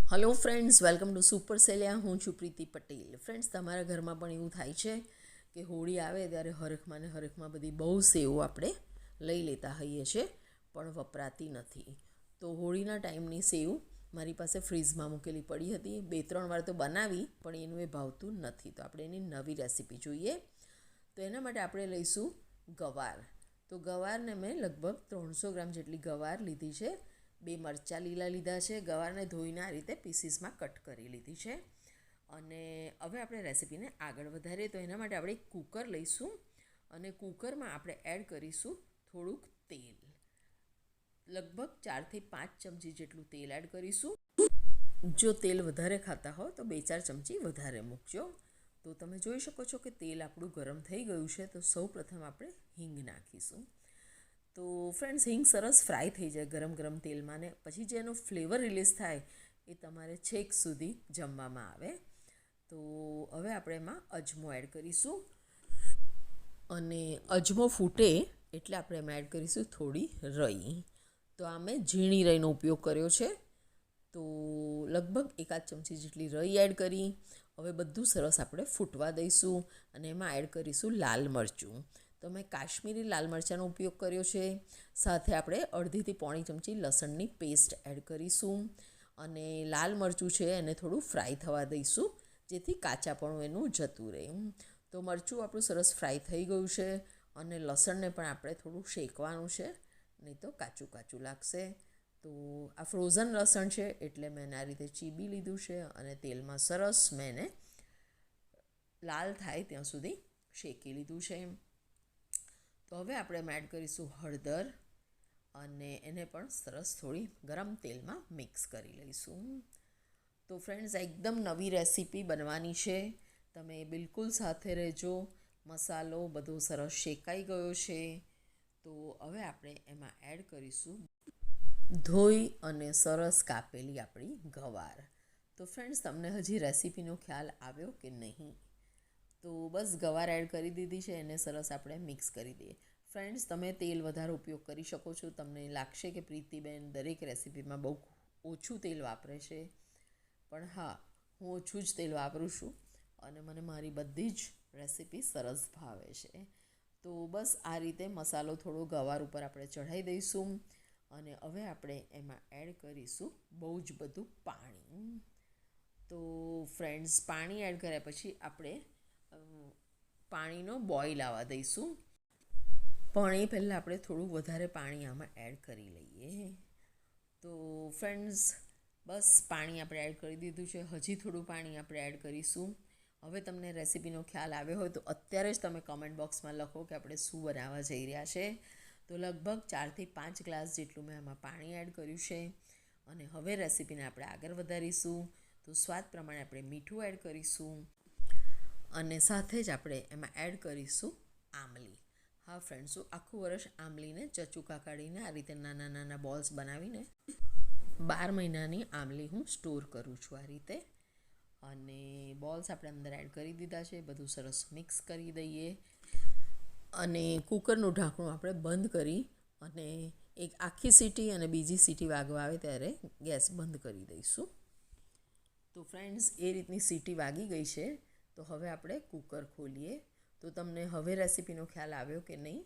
Hello friends, welcome to super सेलिया। हूँ छू प्रीति पटेल। फ्रेंड्स, तमारा घर में पण एवुं थाय छे कि होળી आवे त्यारे हरखमां ने हरखमां बधी बहु सेव आपणे लई लेता होईए छे पण वपराती नथी। तो होळीना टाइमनी सेव मारी पासे फ्रीजमां मूकेली पड़ी हती। 2-3 वार तो बनावी पण एनुं ए भावतुं नथी। तो आपणे एनी नवी रेसिपी जोईए। तो एना माटे आपणे लईशुं गवार। तो गवारने मैं लगभग 300 ग्राम जेटली गवार लीधी छे। 2 मरचा लीला लीधा छे। गवारने धोईने आ रीते पीसीसमां कट करी लीधी छे। अने हवे आपणे रेसिपीने आगळ वधारीए। तो एना माटे आपणे एक कूकर लईशुं अने कूकरमां आपणे एड करीशुं थोड़ुंक तेल। लगभग 4 થી 5 चमची जेटलुं तेल एड करीशुं। जो तेल वधारे खाता हो तो 2-4 चमची वधारे मूकजो। तो तमे जोई शको छो कि तेल आपणुं गरम थई गयुं छे। तो सौ प्रथम आपणे हींग नाखीशुं। तो फ्रेंड्स, हींग सरस फ्राय थई जाय गरम गरम तेल में ने पछी जेनो फ्लेवर रिलीज थाय ए तमारे छेक सुधी जमवामां आवे। तो हवे आपणे एमां अजमो एड करीशुं अने अजमो फूटे एटले आपणे एमां एड करीशुं थोड़ी रई। तो आ मैं झीणी रईनो उपयोग कर्यो छे। तो लगभग 1 चमची जेटली रई एड करी हवे बधुं सरस आपणे फूटवा दईशुं अने एमां एड करीशुं लाल मरचुं। तो मैं काश्मीरी लाल मरचांनो उपयोग कर्यो छे। साथे आपणे 1.5 થી 1.5 चमची लसणनी पेस्ट एड करीशुं अने लाल मरचुं छे एने थोड़ुं फ्राय थवा दईशुं जेथी काचापणुं एनुं जतुं रहे। तो मरचुं आपणुं सरस फ्राय थई गयुं छे अने लसणने पण आपणे थोड़ुं शेकवानुं छे, नहीं तो काचुं काचुं लागशे। तो आ फ्रोઝન लसण छे एटले मैं आ रीते चीबी लीधुं छे अने तेलमां सरस मैं एने लाल थाय त्यां सुधी शेकी लीधुं छे। तो हवे आपणे एड करीशुं हळदर अने एने पण सरस थोड़ी गरम तेल में मिक्स करी लईशुं। तो फ्रेंड्स, एकदम नवी रेसिपी बनवानी छे। तमे बिल्कुल साथे रहेजो। मसालो बधो सरस शेकाई गयो छे। तो हवे आपणे एमां एड करीशुं धोई अने सरस कापेली आपणी गवार। तो फ्रेंड्स, तमने हजी रेसिपीनो ख्याल आव्यो कि नहीं? तो बस गवार एड करी दीधी है, एने सरस आपणे मिक्स करी दीए। फ्रेंड्स, तमे तेल वधारे उपयोग करी शको छो। तमने लागशे कि प्रीतिबेन दरेक रेसिपी में बहु ओछुं तेल वापरे छे, पण हाँ, हूँ ओछुं ज तेल वापरूं छुं अने मने मारी बधी ज रेसिपी सरस भावे छे। तो बस आ रीते मसालो थोड़ो गवार उपर आपणे चढ़ाई दईशुं अने हवे आपणे एमां एड करीशुं बहु ज बधुं पाणी। तो फ्रेंड्स, पाणी एड कर्या पछी आपणे पाणीनो बॉईल आवा दईशुं। पण ए पहेला आपणे थोड़ुं वधारे पाणी आमां एड करी लईए। तो फ्रेंड्स, बस पाणी आपणे एड करी दीधुं छे। हजी थोड़ुं पाणी आपणे एड करीशुं। हवे तमने रेसिपीनो ख्याल आव्यो होय तो अत्यारे ज तमे कमेंट बॉक्स में लखो कि आपणे शुं बनाववा जई रह्या छे। तो लगभग 4 થી 5 ग्लास जेटलुं मैं आमां पाणी एड कर्युं छे अने हवे रेसिपीने आपणे आगळ वधारीशुं। तो स्वाद प्रमाणे आपणे मीठुं एड करीशुं अने साथे ज आपणे एमां एड करीशुं आमली। हाँ फ्रेंड्स, आखुं वर्ष आमलीने चचुका काढीने आ रीते नाना नाना बॉल्स बनावीने 12 महीनानी आमली हूँ स्टोर करूँ छुं। आ रीते अने बॉल्स आपणे अंदर एड करी दीधा छे। बधुं सरस मिक्स करी दईए अने कूकरनुं ढांकणुं आपणे बंध करी अने एक आखी सीटी अने बीजी सीटी वागवा आवे त्यारे गैस बंध करी दईशुं। तो फ्रेंड्स, ए रीतनी सीटी वागी गई है। तो हवे आपणे कूकर खोलीए। तो तमने हवे रेसिपीनो ख्याल आव्यो कि नहीं?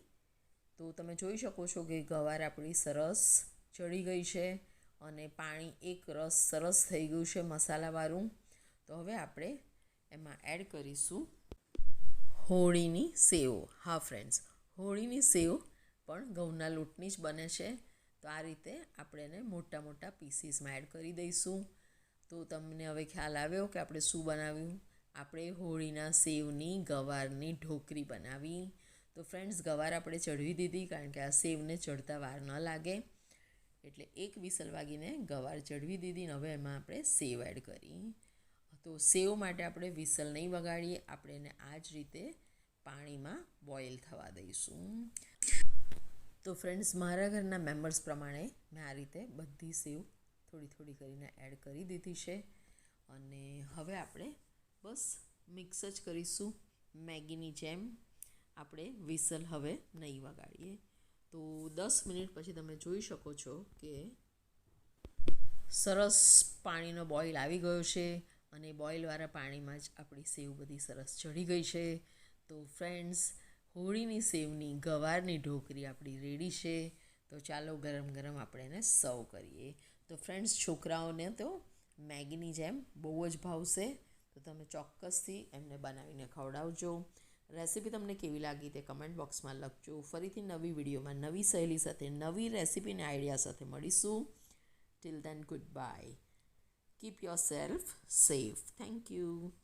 तो तमे जोई शको छो कि गवार आपणी सरस चढ़ी गई है अने पाणी एक रस सरस थई गयुं छे मसालावाळुं। तो हवे आपणे एमां एड करीशुं होळीनी सेव। हाँ फ्रेंड्स, होळीनी सेव पण घऊना लोटनी ज बने छे। तो आ रीते आपणे एने मोटा मोटा पीसीस में एड करी दईशुं। तो तमने हवे ख्याल आव्यो कि आपणे शुं बनाव्युं? आपणे होळीना सेवनी गवारनी ढोकरी बनावी। तो फ्रेंड्स, गवार आपणे चढ़वी दीधी कारण के आ सेवने चढ़ता वार न लागे एटले एक विसल वागीने गवार चढ़वी दीधी। हवे एमां आपणे सेव एड करी। तो सेव माटे आपणे विसल नहीं वगाड़ीए, आपणे एने आ ज रीते पाणीमां बॉईल थवा दईशुं। तो फ्रेंड्स, मारा घरना मेम्बर्स प्रमाणे मैं आ रीते बधी सेव थोड़ी थोड़ी करीने एड करी दीधी छे अने हवे आपणे बस मिक्स ज करीशुं मैगीनी जेम। आपणे विसल हवे नहीं वगाड़ीए। तो 10 मिनिट पछी तमे जोई शको छो कि સરસ પાણીનો બોઇલ આવી ગયો છે અને બોઇલવાળા પાણીમાં જ આપણી સેવ બધી સરસ ચડી ગઈ છે. તો ફ્રેન્ડ્સ, હોળીની સેવની ગવારની ઢોકળી આપણી રેડી છે. તો ચાલો ગરમ ગરમ આપણે એને સર્વ કરીએ. તો ફ્રેન્ડ્સ, છોકરાઓને તો મેગીની જેમ બહુ જ ભાવશે. તો તમે ચોક્કસથી એમને બનાવીને ખવડાવજો. રેસીપી તમને કેવી લાગી તે કમેન્ટ બોક્સમાં લખજો. ફરીથી નવી વિડીયોમાં નવી સહેલી સાથે નવી રેસીપીને આઈડિયા સાથે મળીશું. Till then, goodbye. Keep yourself safe. Thank you.